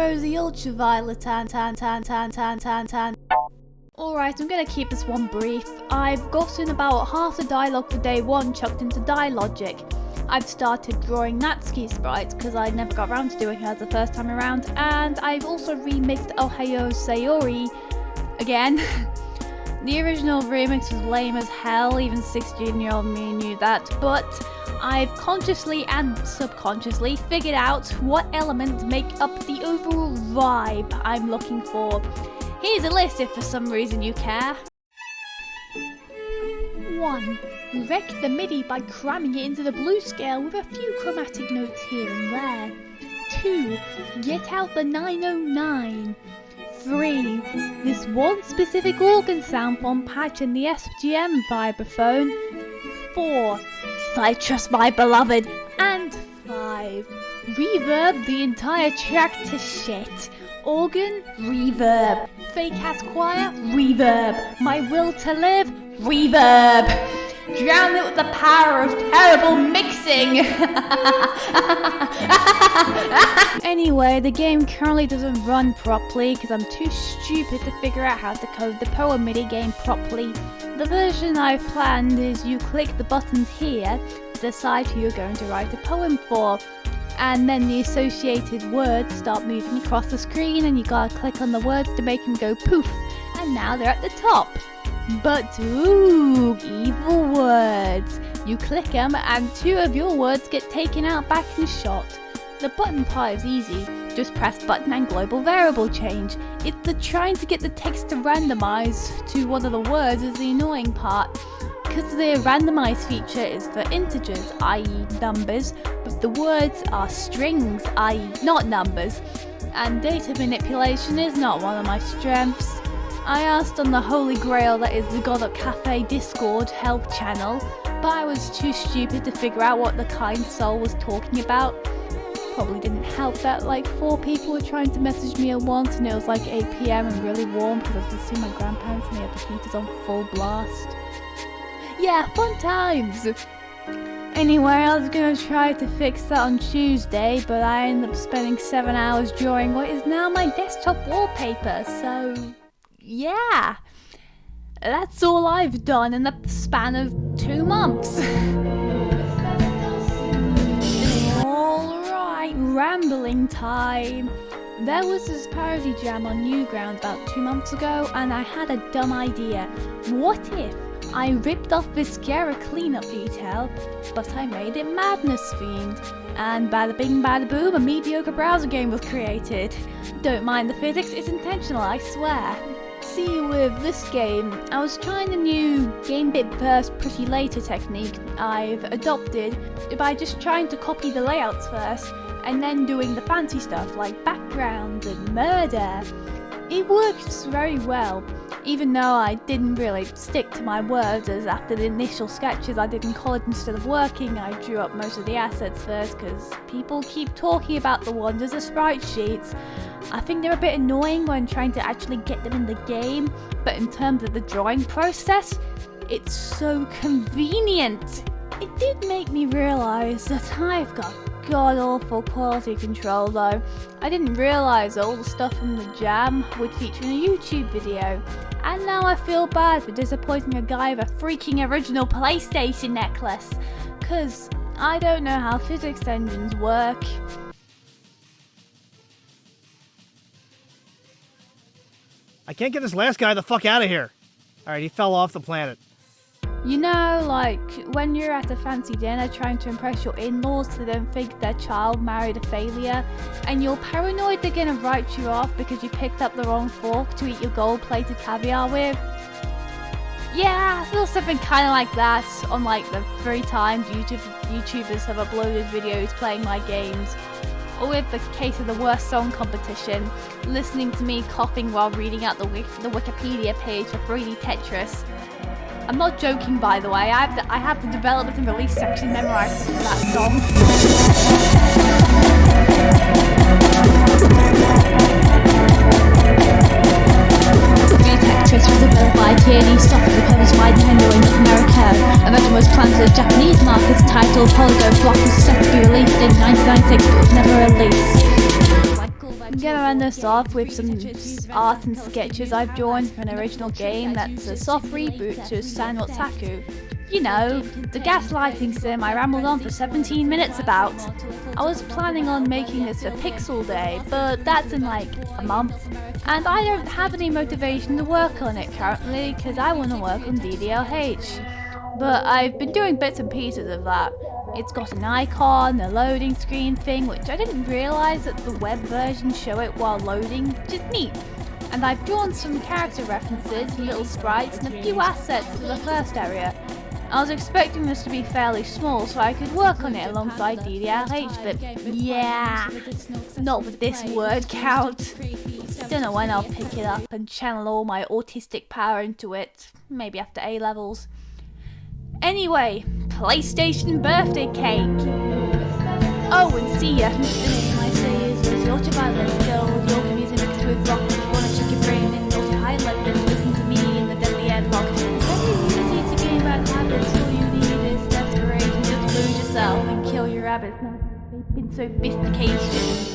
rosy ultraviolet tan. Alright, I'm gonna keep this one brief. I've gotten about half the dialogue for day 1 chucked into Dialogic. I've started drawing Natsuki sprites because I never got around to doing her the first time around, and I've also remixed Ohayo Sayori again. The original remix was lame as hell, even 16-year-old me knew that, but I've consciously and subconsciously figured out what elements make up the overall vibe I'm looking for. Here's a list if for some reason you care. 1. Wreck the MIDI by cramming it into the blue scale with a few chromatic notes here and there. 2. Get out the 909. 3. This one specific organ sound from patch in the SGM vibraphone. 4. Citrus my beloved. And 5. Reverb the entire track to shit. Organ, reverb. Fake ass choir, reverb. My will to live, reverb. Drown it with the power of terrible mixing. Anyway, the game currently doesn't run properly because I'm too stupid to figure out how to code the poem MIDI game properly. The version I've planned is you click the buttons here to decide who you're going to write a poem for. And then the associated words start moving across the screen and you gotta click on the words to make them go poof. And now they're at the top. But ooh, evil words. You click them and 2 of your words get taken out back in shot. The button part is easy. Just press button and global variable change. It's the trying to get the text to randomize to one of the words is the annoying part. Because the randomize feature is for integers, i.e. numbers, but the words are strings, i.e. not numbers, and data manipulation is not one of my strengths. I asked on the Holy Grail that is the Godot Cafe Discord help channel, but I was too stupid to figure out what the kind soul was talking about. Probably didn't help that like 4 people were trying to message me at once and it was like 8 PM and really warm because I was visiting my grandparents and they had the heaters on full blast. Yeah, fun times! Anyway, I was gonna try to fix that on Tuesday, but I ended up spending 7 hours drawing what is now my desktop wallpaper, so yeah. That's all I've done in the span of 2 months. Alright, rambling time. There was this parody jam on Newgrounds about 2 months ago, and I had a dumb idea. What if I ripped off Viscera cleanup detail, but I made it Madness Fiend, and bada bing bada boom, a mediocre browser game was created. Don't mind the physics, it's intentional, I swear. See, with this game, I was trying a new game bit burst pretty later technique I've adopted by just trying to copy the layouts first, and then doing the fancy stuff like background and murder. It works very well, even though I didn't really stick to my words, as after the initial sketches I did in college instead of working, I drew up most of the assets first because people keep talking about the wonders of sprite sheets. I think they're a bit annoying when trying to actually get them in the game, but in terms of the drawing process, it's so convenient. It did make me realise that I've got god-awful quality control though. I didn't realise all the stuff from the jam would feature in a YouTube video. And now I feel bad for disappointing a guy with a freaking original PlayStation necklace. Cause I don't know how physics engines work. I can't get this last guy the fuck out of here. Alright, he fell off the planet. You know, like, when you're at a fancy dinner trying to impress your in-laws so they don't think their child married a failure, and you're paranoid they're gonna write you off because you picked up the wrong fork to eat your gold-plated caviar with? Yeah, I feel something kinda like that on like the 3 times YouTubers have uploaded videos playing my games. Or with the case of the worst song competition, listening to me coughing while reading out the Wikipedia page for 3D Tetris. I'm not joking, by the way. I have the development and release section memorized for that song. Tetris was developed by TNE Software, published by Nintendo in North America. A version was planned for the Japanese market titled Polygon Block was set to be released in 1996 but was never released. I'm gonna end this off with some art and sketches I've drawn for an original game that's a soft reboot to Sane. You know, the gaslighting sim I rambled on for 17 minutes about. I was planning on making this a Pixel Day, but that's in like a month. And I don't have any motivation to work on it currently because I want to work on DDLH. But I've been doing bits and pieces of that. It's got an icon, a loading screen thing, which I didn't realise that the web version show it while loading, which is neat. And I've drawn some character references, little sprites, and a few assets to the first area. I was expecting this to be fairly small so I could work on it alongside DDLH, but yeah, not with this word count. Don't know when I'll pick it up and channel all my autistic power into it, maybe after A-levels. Anyway, PlayStation birthday cake! Oh, and see ya! The name I say is Yorkshire Violence Girl with Yorkshire music mixed with rock. If you wanna check your brain in Yorkshire Highland, then listen to me in the deadly airlock. Easy to gain bad habits, all you need is desperation. Just lose yourself and kill your rabbits. Now, they've been sophistication.